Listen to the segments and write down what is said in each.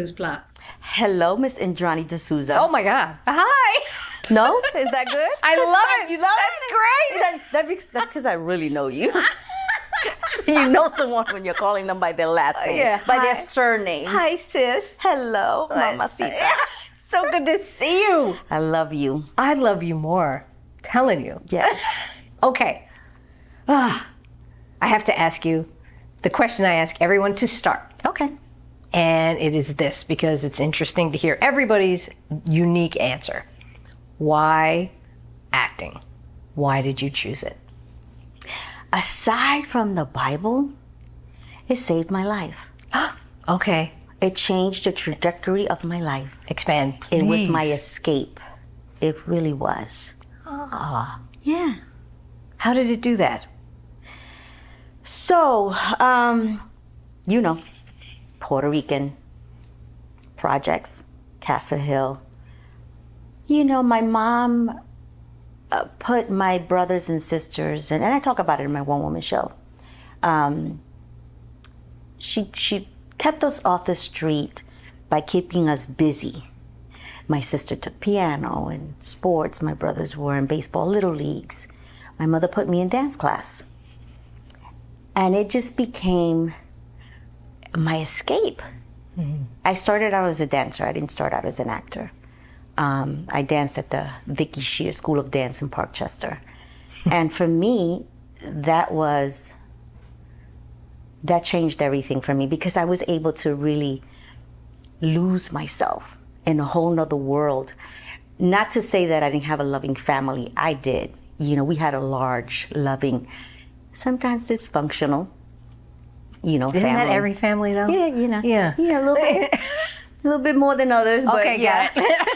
Luz-Pla. Hello, Miss Indrani Desouza. Oh my God. Hi. No? Is that good? I love it. You love That's it? That's because I really know you. You know someone when you're calling them by their last name, by their surname. Hi, sis. Hello, mamacita. So good to see you. I love you. I love you more. Telling you. Yes. Okay. I have to ask you the question I ask everyone to start. Okay. And it is this, because it's interesting to hear everybody's unique answer. Why acting? Why did you choose it? Aside from the Bible, it saved my life. Okay. It changed the trajectory of my life. Expand, please. It was my escape. It really was. Yeah. How did it do that? So, Puerto Rican projects, Castle Hill. My mom put my brothers and sisters, and I talk about it in my one-woman show. She kept us off the street by keeping us busy. My sister took piano and sports. My brothers were in baseball little leagues. My mother put me in dance class. And it just became my escape. Mm-hmm. I started out as a dancer. I didn't start out as an actor. I danced at the Vicky Shear School of Dance in Parkchester. And for me, that changed everything for me, because I was able to really lose myself in a whole nother world. Not to say that I didn't have a loving family. I did. We had a large, loving, sometimes dysfunctional, Isn't family. that every family, though? Yeah, Yeah. Yeah, a little bit more than others, but okay, yeah. got it.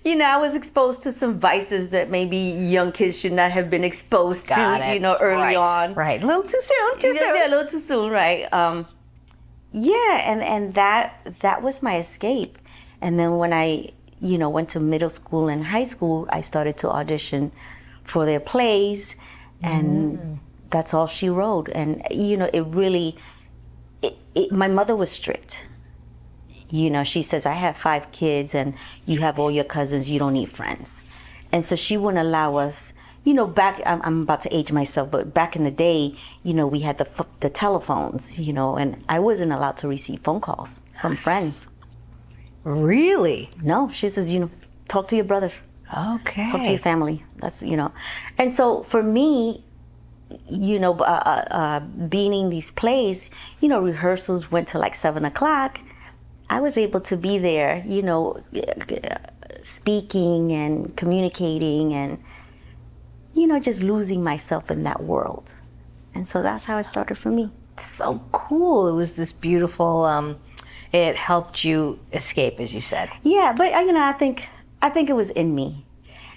I was exposed to some vices that maybe young kids should not have been exposed Got to, it. early on. Right. A little too soon, too soon. Yeah, a little too soon, right. And that was my escape. And then when I, went to middle school and high school, I started to audition for their plays, and that's all she wrote. And, it really, my mother was strict. She says, I have 5 kids and you have all your cousins, you don't need friends. And so she wouldn't allow us, back, I'm about to age myself, but back in the day, we had the telephones, and I wasn't allowed to receive phone calls from friends. Really? No, she says, talk to your brothers. Okay. Talk to your family. That's, And so for me, being in these plays, rehearsals went to like 7 o'clock. I was able to be there, speaking and communicating and, just losing myself in that world. And so that's how it started for me. So cool. It was this beautiful, it helped you escape, as you said. Yeah, but, I think it was in me.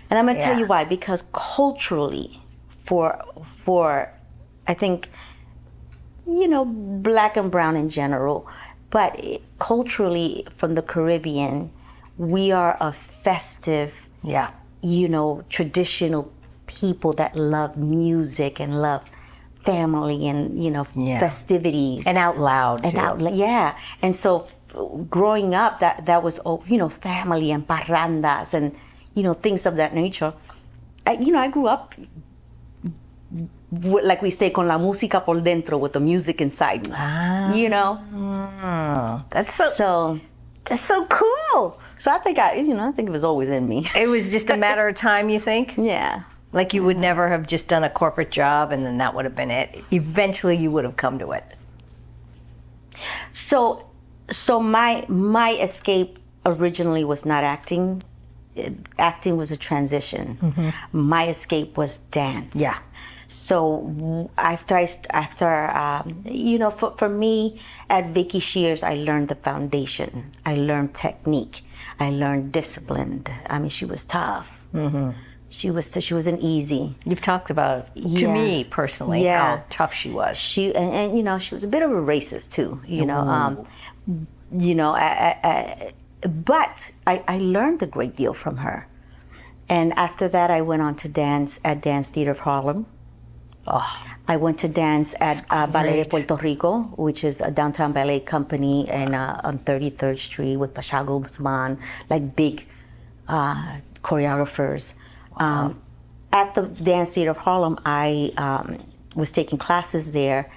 And I'm going to tell you why. Because culturally, for I think, black and brown in general, but culturally from the Caribbean, we are a festive, traditional people that love music and love family and, festivities. And out loud, too. Yeah. And so growing up, that was, family and parrandas and, things of that nature. I grew up, like we say, con la música por dentro, with the music inside me. That's so cool. So I think it was always in me. It was just a matter of time, you think? Yeah. Like you would never have just done a corporate job and then that would have been it. Eventually you would have come to it. So my escape originally was not acting. Acting was a transition. Mm-hmm. My escape was dance. Yeah. So for me at Vicky Shears, I learned the foundation. I learned technique. I learned discipline. I mean, she was tough. Mm-hmm. She wasn't easy. You've talked about it to me personally, how tough she was. She and she was a bit of a racist too. But I learned a great deal from her. And after that, I went on to dance at Dance Theater of Harlem. I went to dance at Ballet de Puerto Rico, which is a downtown ballet company, and on 33rd Street with Pashago Guzman, like big choreographers. At the Dance Theater of Harlem, I was taking classes there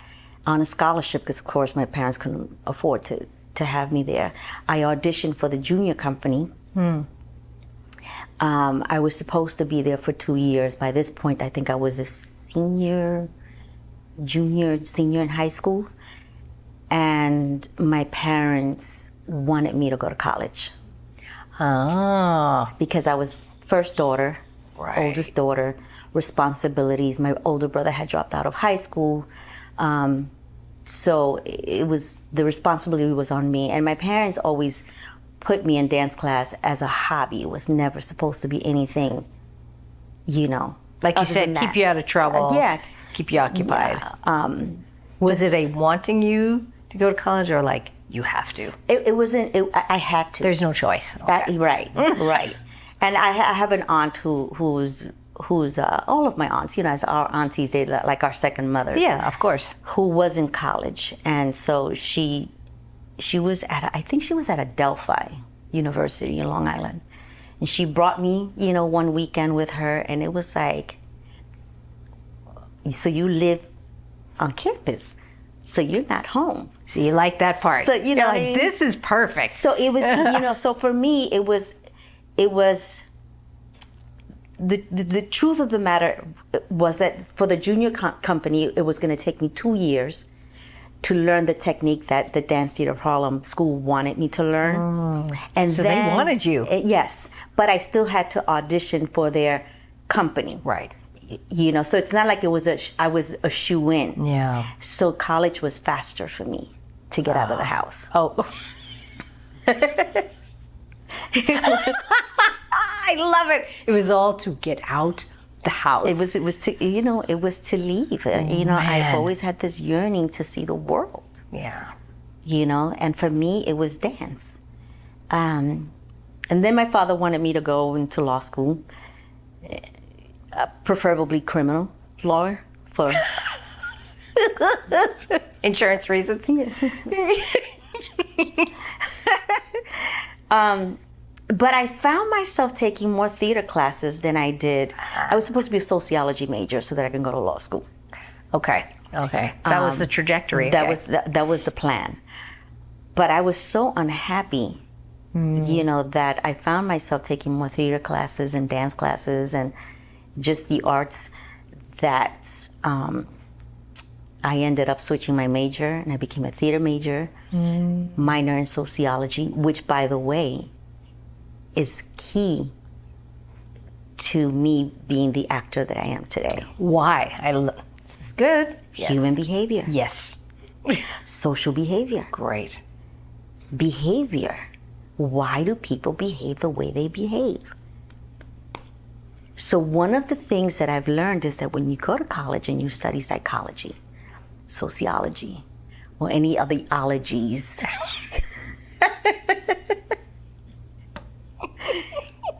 on a scholarship because, of course, my parents couldn't afford to have me there. I auditioned for the junior company. I was supposed to be there for 2 years. By this point, I think I was a senior in high school. And my parents wanted me to go to college. Because I was first daughter, oldest daughter, responsibilities. My older brother had dropped out of high school. So the responsibility was on me. And my parents always put me in dance class as a hobby. It was never supposed to be anything, Like you said, keep you out of trouble. Keep you occupied. Yeah. Was it a wanting you to go to college, or like you have to? It wasn't. I had to. There's no choice. Okay. Right. And I have an aunt who's all of my aunts, as our aunties, they like our second mothers. Yeah, of course. Who was in college, and so she was at Adelphi University in Long Island, and she brought me, one weekend with her, and it was like, so you live on campus, so you're not home. So you like that part. So you're like, I mean? This is perfect. So it was, so for me, it was. The truth of the matter was that for the junior company, it was going to take me 2 years to learn the technique that the Dance Theater of Harlem school wanted me to learn. And so then, they wanted you. Yes, but I still had to audition for their company. Right. So it's not like I was a shoe-in. Yeah. So college was faster for me to get out of the house. Oh. I love it. It was all to get out the house. It was to leave. I've always had this yearning to see the world. Yeah. And for me, it was dance. And then my father wanted me to go into law school, preferably criminal law for insurance reasons. But I found myself taking more theater classes than I did. I was supposed to be a sociology major so that I can go to law school. Okay. That was the trajectory. That was the plan. But I was so unhappy, that I found myself taking more theater classes and dance classes and just the arts that I ended up switching my major, and I became a theater major, minor in sociology, which, by the way, is key to me being the actor that I am today. Why? It's good. Human behavior. Yes. Social behavior. Great. Behavior. Why do people behave the way they behave? So one of the things that I've learned is that when you go to college and you study psychology, sociology, or any other ologies,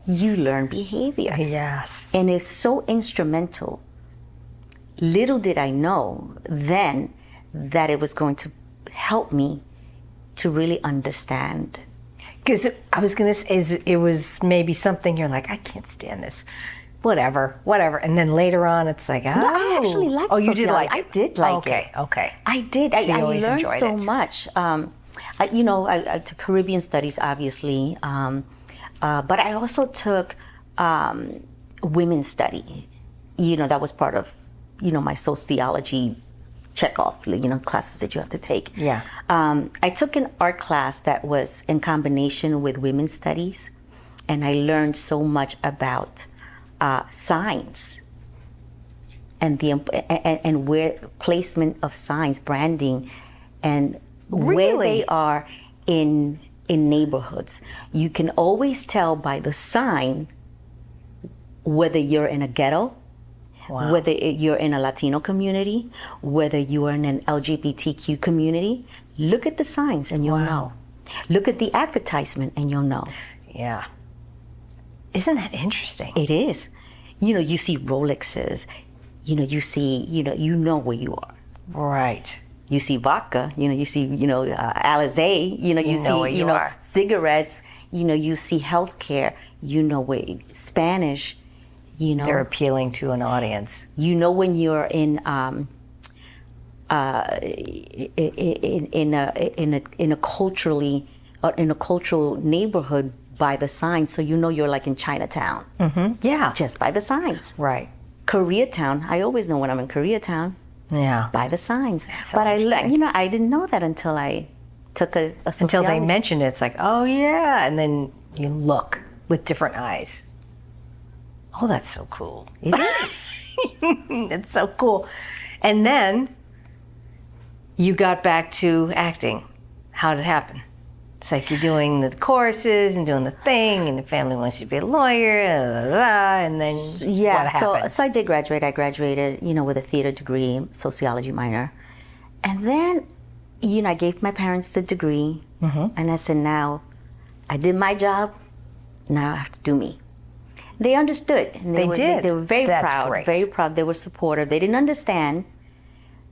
you learn behavior. Yes. And it's so instrumental. Little did I know then that it was going to help me to really understand. Because I was going to say, it was maybe something you're like, I can't stand this. Whatever. And then later on, it's like, oh. No, I actually liked sociology. You did like it? I did like it. Okay. I did. So I always learned enjoyed so it. much. I took Caribbean studies, obviously. But I also took women's study. That was part of, my sociology check-off, classes that you have to take. Yeah. I took an art class that was in combination with women's studies, and I learned so much about signs and where placement of signs, branding, and where they are in neighborhoods. You can always tell by the sign whether you're in a ghetto, whether you're in a Latino community, whether you are in an LGBTQ community. Look at the signs and you'll know. Look at the advertisement and you'll know. Yeah. Isn't that interesting? It is. You see Rolexes, you see, you know where you are. Right. You see vodka, you see, Alizé, you know see, where you are. cigarettes, you see healthcare, where Spanish, They're appealing to an audience. When you're in a cultural neighborhood by the signs, so you're like in Chinatown. Yeah. Just by the signs. Right. Koreatown, I always know when I'm in Koreatown. Yeah. By the signs. so But interesting. I didn't know that until I took a Until sociology. they mentioned it, it's like, oh yeah, and then you look with different eyes. Oh, that's so cool. It is. It's so cool. And then you got back to acting. How did it happen? It's like you're doing the courses and doing the thing, and the family wants you to be a lawyer, and then Yeah, what so happened? I did graduate. I graduated, with a theater degree, sociology minor. And then, I gave my parents the degree, and I said, now, I did my job, now I have to do me. They understood. And They did. They were very That's proud, great. very proud. They were supportive. They didn't understand,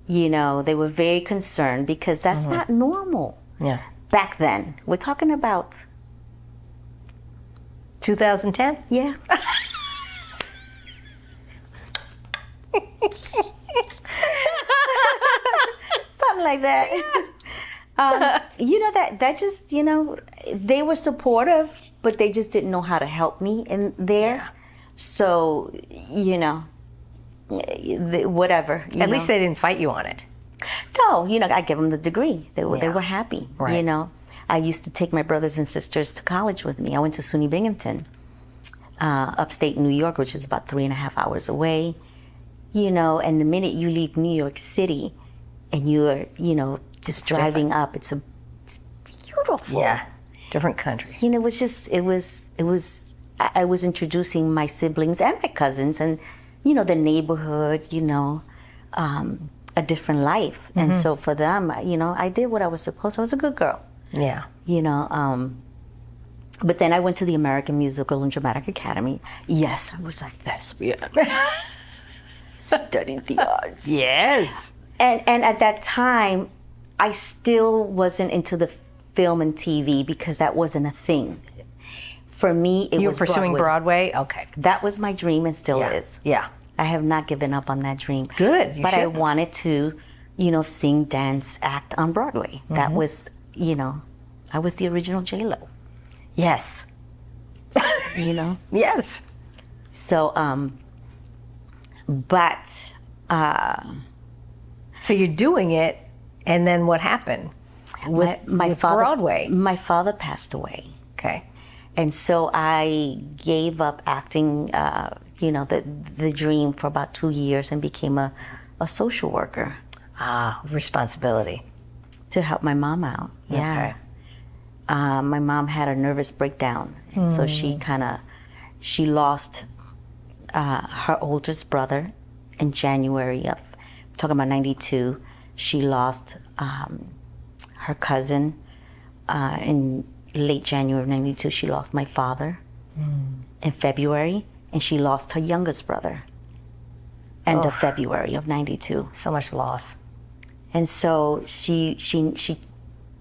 they were very concerned because that's not normal. Yeah. Back then, we're talking about, 2010? yeah. Something like that. That just, they were supportive, but they just didn't know how to help me in there. Yeah. So, whatever. At least they didn't fight you on it. No, I gave them the degree. They Yeah. were happy. Right. I used to take my brothers and sisters to college with me. I went to SUNY Binghamton, upstate New York, which is about 3.5 hours away. And the minute you leave New York City, and you're, just driving up, it's beautiful. Yeah. Different country. I was introducing my siblings and my cousins, and the neighborhood, a different life. And so for them, I did what I was supposed to. I was a good girl. Yeah. But then I went to the American Musical and Dramatic Academy. Yes, I was a thespian. Studying the arts. Yes. And at that time, I still wasn't into the film and TV because that wasn't a thing. For me, it You were was pursuing Broadway? Okay. That was my dream and still Yeah. is. Yeah. I have not given up on that dream. Good, you But I shouldn't. wanted to, sing, dance, act on Broadway. That was, I was the original J-Lo, Yes. Yes. So, but So you're doing it, and then what happened? with my father, Broadway. my father passed away. Okay. And so I gave up acting, the dream for about 2 years and became a social worker Ah, responsibility. to help my mom out. Yeah. Okay. My mom had a nervous breakdown. And so she lost her oldest brother in January of, talking about 92. She lost her cousin in late January of 92. She lost my father in February, and she lost her youngest brother end of February of 92. So much loss. And so she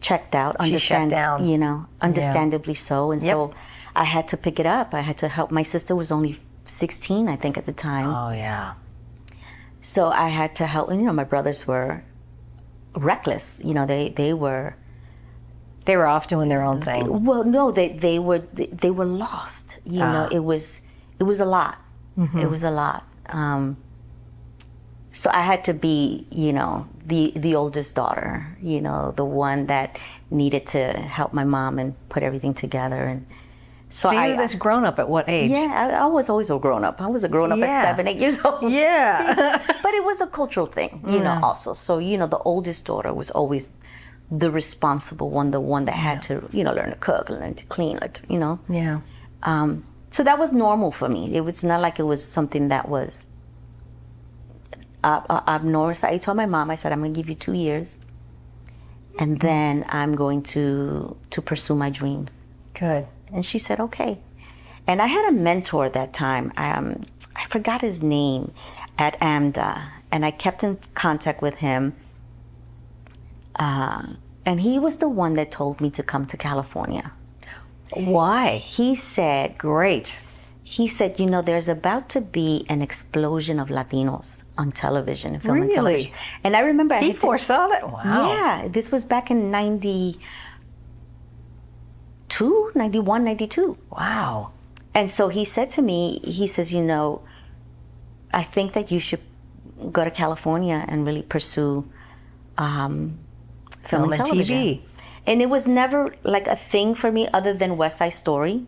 checked out, She shut down. understandably so. And so I had to pick it up. I had to help. My sister was only 16, I think, at the time. Oh, yeah. So I had to help. And, my brothers were reckless. They were. They were off doing their own thing. Well, no, they were lost. It was a lot. It was a lot. So I had to be, the oldest daughter, the one that needed to help my mom and put everything together. And So you were this grown up at what age? I was always a grown up. I was a grown up Yeah. at 7, 8 years old. Yeah. But it was a cultural thing, also. So, the oldest daughter was always the responsible one, the one that had to, learn to cook, learn to clean, Yeah. So that was normal for me. It was not like it was something that was abnormal. So I told my mom, I said, I'm going to give you 2 years, and then I'm going to pursue my dreams. Good. And she said, okay. And I had a mentor at that time. I forgot his name. at AMDA, and I kept in contact with him. And he was the one that told me to come to California. Why? He said, Great. He said, there's about to be an explosion of Latinos on television, in film and television. And I remember He foresaw that? Wow. Yeah, this was back in 92, 91, 92. Wow. And so he said to me, he says, I think that you should go to California and really pursue film and television. TV. And it was never like a thing for me other than West Side Story,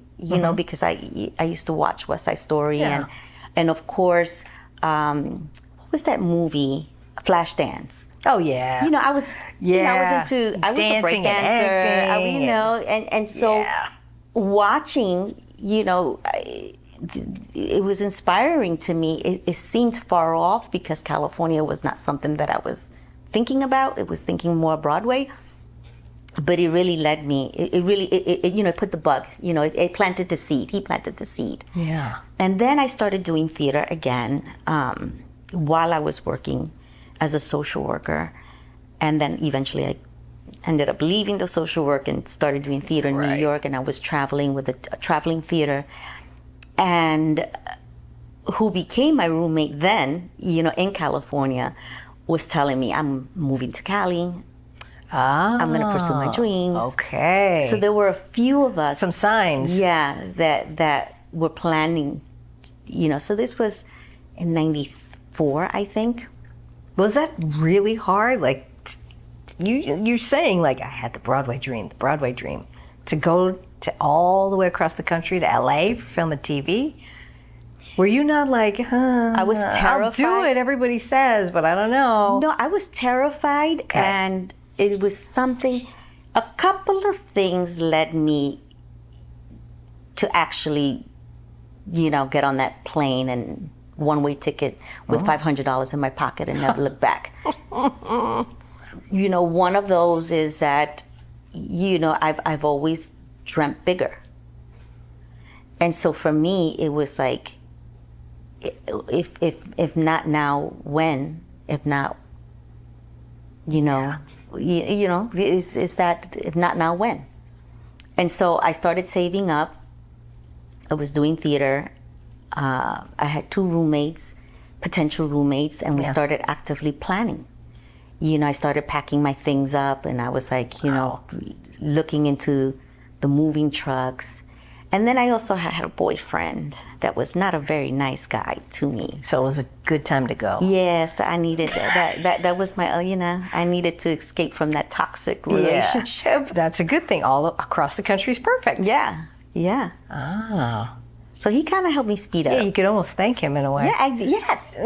because I used to watch West Side Story. And of course, what was that movie? Flashdance. Oh yeah. I was into I was a break dancer. And so watching, it was inspiring to me. It seemed far off because California was not something that I was thinking about. It was thinking more Broadway. But it really led me. It really put the bug. It planted the seed. He planted the seed. Yeah. And then I started doing theater again while I was working as a social worker, and then eventually I ended up leaving the social work and started doing theater in New York. And I was traveling with a traveling theater, and who became my roommate then, in California, was telling me, I'm moving to Cali. I'm going to pursue my dreams. Okay. So there were a few of us. Some signs. Yeah, that were planning, So this was in 94, I think. Was that really hard? Like, you're saying, like, I had the Broadway dream, to go to all the way across the country to LA for film and TV. Were you not like, I was terrified. I'll do it, everybody says, but I don't know. No, I was terrified, and it was something, a couple of things led me to actually, get on that plane and one-way ticket with $500 in my pocket and never look back. One of those is that, I've always dreamt bigger. And so for me, it was like, if not now, when? If not, is that if not now, when? And so I started saving up. I was doing theater. I had 2 roommates, potential roommates, and we started actively planning. I started packing my things up, and I was like, looking into the moving trucks. And then I also had a boyfriend that was not a very nice guy to me. So it was a good time to go. Yes, I needed that was my, I needed to escape from that toxic relationship. Yeah. That's a good thing. All across the country is perfect. Yeah. Ah. So he kind of helped me speed up. Yeah, you could almost thank him in a way. Yeah, yes.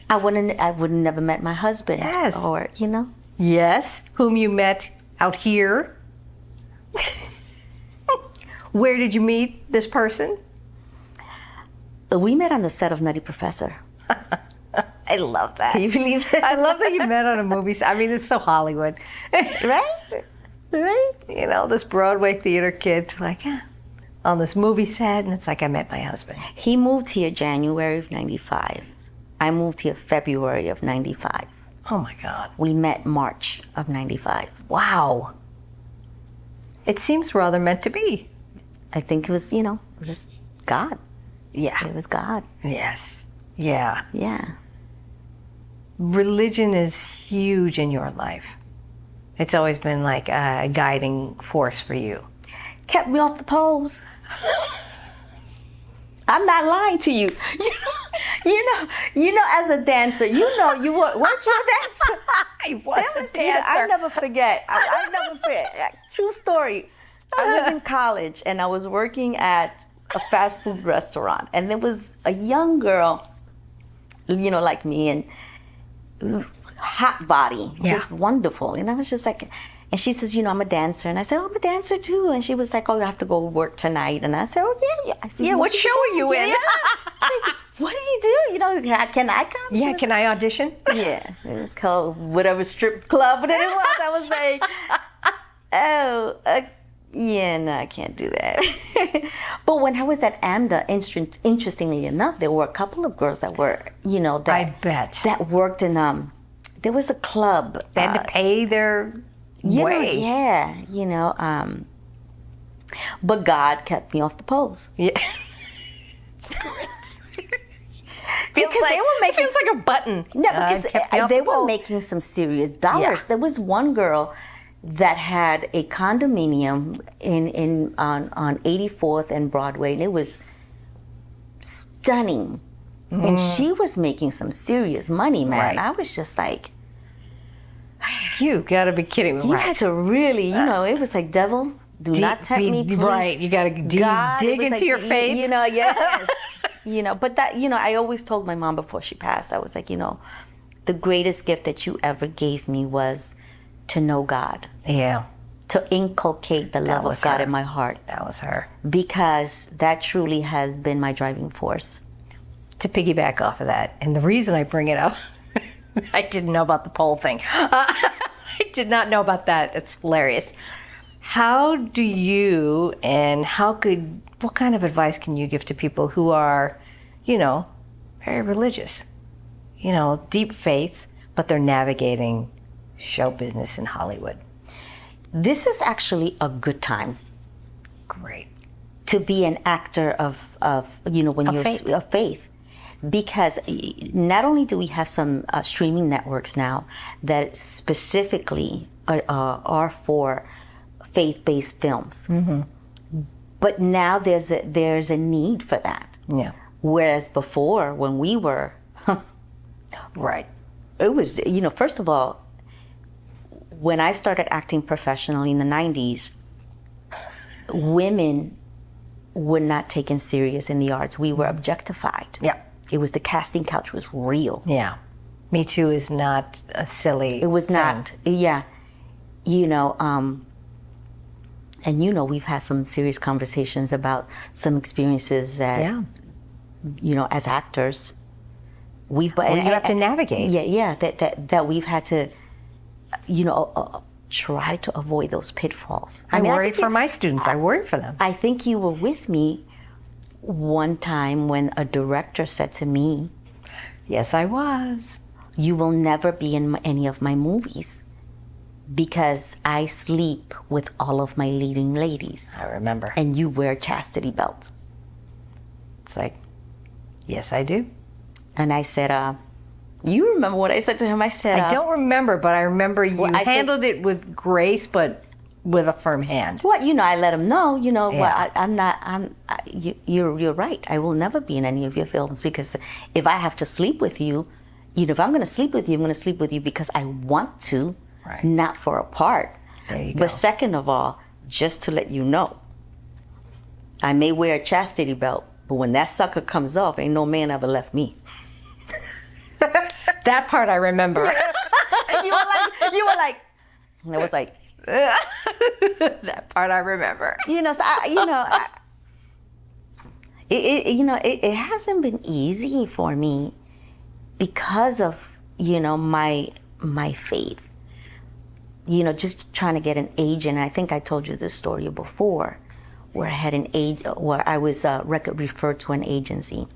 I wouldn't never met my husband. Yes. Or, Yes, whom you met out here. Where did you meet this person? We met on the set of Nutty Professor. I love that. Can you believe it? I love that you met on a movie set. I mean, it's so Hollywood. Right? This Broadway theater kid, like, on this movie set, and it's like I met my husband. He moved here January of 95. I moved here February of 95. Oh my God. We met March of 95. Wow. It seems rather meant to be. I think it was, it was God. Yeah. It was God. Yes. Yeah. Yeah. Religion is huge in your life. It's always been like a guiding force for you. Kept me off the poles. I'm not lying to you. As a dancer, you weren't you a dancer? I was a dancer. I never forget. I never forget. True story. I was in college and I was working at a fast food restaurant, and there was a young girl, like me, and hot body, just wonderful. And I was just like, and she says, I'm a dancer. And I said, I'm a dancer too. And she was like, oh, you have to go work tonight. And I said, oh, yeah. I said, what show are you in? Like, what do you do? Can I come? Yeah, can I audition? Yeah, it's called whatever strip club that it was. I was like, oh, Yeah, no, I can't do that. But when I was at AMDA, interestingly enough, there were a couple of girls that were, that I bet. that worked in there was a club. They had to pay their way. But God kept me off the poles. Yeah. Because they were making, feels like a button. No, because they were pole. making some serious dollars. Yeah. There was one girl that had a condominium on 84th and Broadway, and it was stunning. And she was making some serious money, man. Right. I was just like, You gotta be kidding me. you Right. had to really, it was like, devil, do not tempt me, please. Right, you gotta God, dig it was into like, your faith. Yes. But that, I always told my mom before she passed, I was like, the greatest gift that you ever gave me was to know God, Yeah, to inculcate the love was of God her. in my heart, that was her. because that truly has been my driving force. To piggyback off of that, and the reason I bring it up, I didn't know about the poll thing. I did not know about that. It's hilarious. How do you, and what kind of advice can you give to people who are, very religious, deep faith, but they're navigating show business in Hollywood? This is actually a good time Great. to be an actor of when you're faith. of faith, because not only do we have some streaming networks now that specifically are for faith-based films, but now there's a need for that. Yeah. Whereas before, when we were, Right. it was, first of all, when I started acting professionally in the 90s, women were not taken serious in the arts. We were objectified. Yeah. It was, the casting couch was real. Yeah. Me Too is not a silly It was thing. not, and we've had some serious conversations about some experiences that, Yeah. as actors, we've, Well, you have to navigate. that we've had to, try to avoid those pitfalls. I mean, worry think for my students. I worry for them. I think you were with me one time when a director said to me, Yes, I was. "You will never be in any of my movies because I sleep with all of my leading ladies, I remember. and you wear a chastity belt." It's like, yes, I do. And I said, "You remember what I said to him?" I said, I don't remember, but I remember you I said- handled it with grace, but with a firm hand. Well, I let him know, well, Yeah. I'm not, you're right. I will never be in any of your films, because if I have to sleep with you, if I'm going to sleep with you, I'm going to sleep with you because I want to, Right. not for a part. There you go. But second of all, just to let you know, I may wear a chastity belt, but when that sucker comes off, ain't no man ever left me. That part I remember. And you were like, and I was like, That part I remember. so it hasn't been easy for me because of, my faith. Just trying to get an agent. I think I told you this story before, where I had where I was referred to an agency,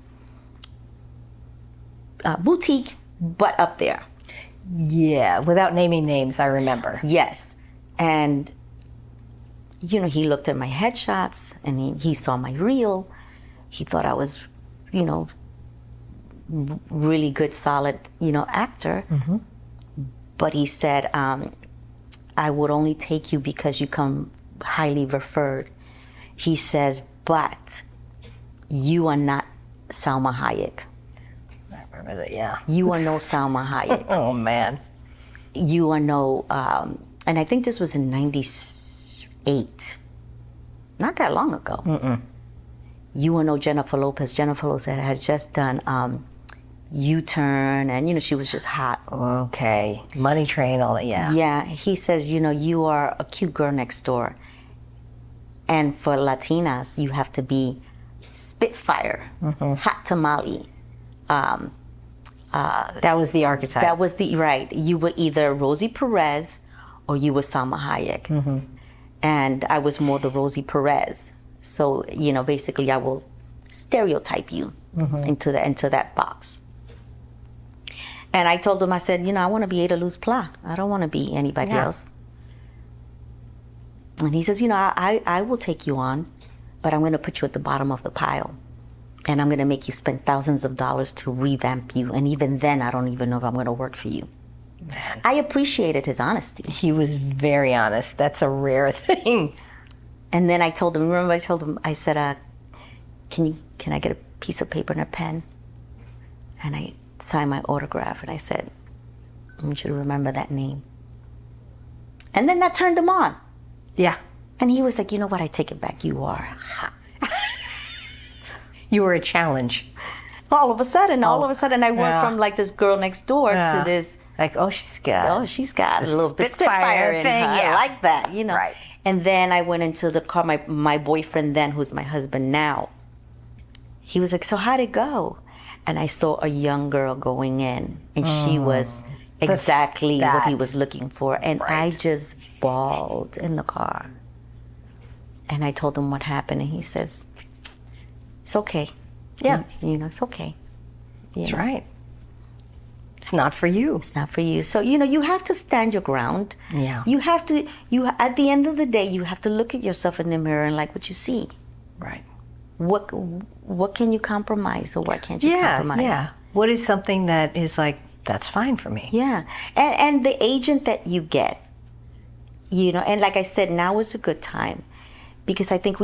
boutique, but up there. Yeah, without naming names, I remember. Yes. And, he looked at my headshots, and he saw my reel. He thought I was, really good, solid, actor. Mm-hmm. But he said, I would only take you because you come highly referred. He says, but you are not Salma Hayek. I remember that, yeah. You are no Salma Hayek. Oh, man. You are no, and I think this was in 98. Not that long ago. Mm-mm. You are no Jennifer Lopez. Jennifer Lopez had just done U-Turn, and, she was just hot. Okay. Money Train, all that, yeah. Yeah, he says, you are a cute girl next door. And for Latinas, you have to be Spitfire, hot tamale. That was the archetype. That was right. You were either Rosie Perez or you were Salma Hayek. and I was more the Rosie Perez. So, basically I will stereotype you into that box. And I told him, I said, I want to be Ada Luz-Pla. I don't want to be anybody else. And he says, I will take you on, but I'm going to put you at the bottom of the pile. And I'm going to make you spend thousands of dollars to revamp you. And even then, I don't even know if I'm going to work for you. Man. I appreciated his honesty. He was very honest. That's a rare thing. And then I told him, remember I told him, I said, can I get a piece of paper and a pen? And I signed my autograph and I said, I want you to remember that name. And then that turned him on. Yeah. And he was like, you know what, I take it back, you are hot. You were a challenge. All of a sudden, I went from like this girl next door to this. Like, she's got a little bit Spitfire in her. I like that, Right. And then I went into the car, my boyfriend then, who's my husband now, he was like, so how'd it go? And I saw a young girl going in, and she was exactly what he was looking for. And I just bawled in the car. And I told him what happened, and he says, it's okay. Yeah. It's okay. That's right. It's not for you. It's not for you. So, you have to stand your ground. Yeah. You have to, at the end of the day, you have to look at yourself in the mirror and like what you see. Right. What can you compromise or what can't you compromise? Yeah. What is something that is like, that's fine for me? Yeah. And the agent that you get, and like I said, now is a good time because I think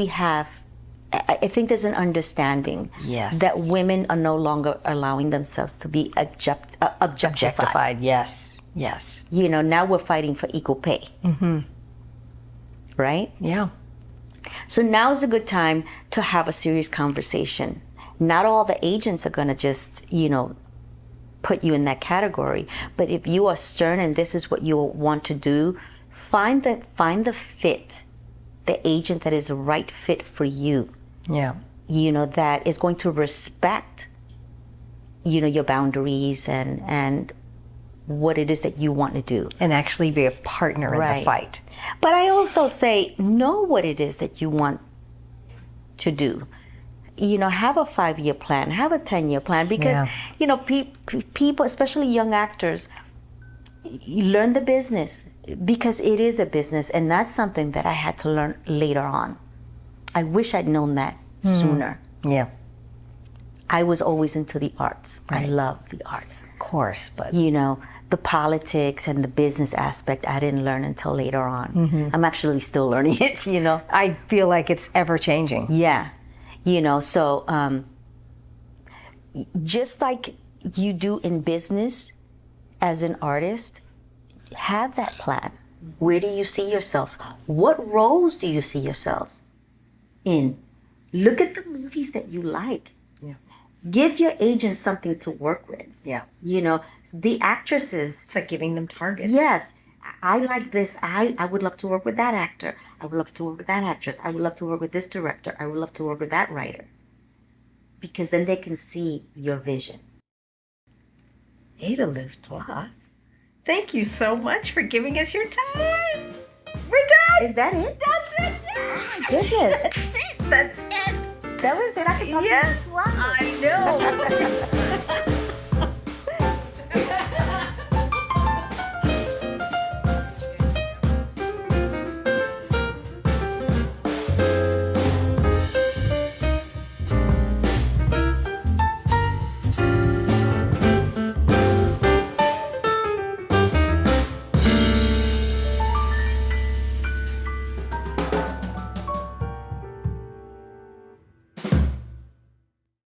I think there's an understanding that women are no longer allowing themselves to be objectified. Yes. Now we're fighting for equal pay. Mm-hmm. Right? Yeah. So now is a good time to have a serious conversation. Not all the agents are going to just, put you in that category. But if you are stern and this is what you want to do, find the fit, the agent that is the right fit for you. Yeah. That is going to respect, your boundaries and what it is that you want to do. And actually be a partner in the fight. But I also say, know what it is that you want to do. Have a 5-year plan, have a 10-year plan, because, people, especially young actors, learn the business because it is a business. And that's something that I had to learn later on. I wish I'd known that sooner. Yeah. I was always into the arts. Right. I love the arts. Of course, but... the politics and the business aspect I didn't learn until later on. Mm-hmm. I'm actually still learning it, I feel like it's ever changing. Yeah. So just like you do in business as an artist, have that plan. Where do you see yourselves? What roles do you see yourselves in? Look at the movies that you like. Yeah. Give your agent something to work with. Yeah. The actresses. It's like giving them targets. Yes. I like this. I would love to work with that actor. I would love to work with that actress. I would love to work with this director. I would love to work with that writer. Because then they can see your vision. Ada Luz-Pla, thank you so much for giving us your time. We're done. Is that it? That's it. Yeah. Oh my goodness. That's it. That was it. I could talk to you for 2 hours. I know.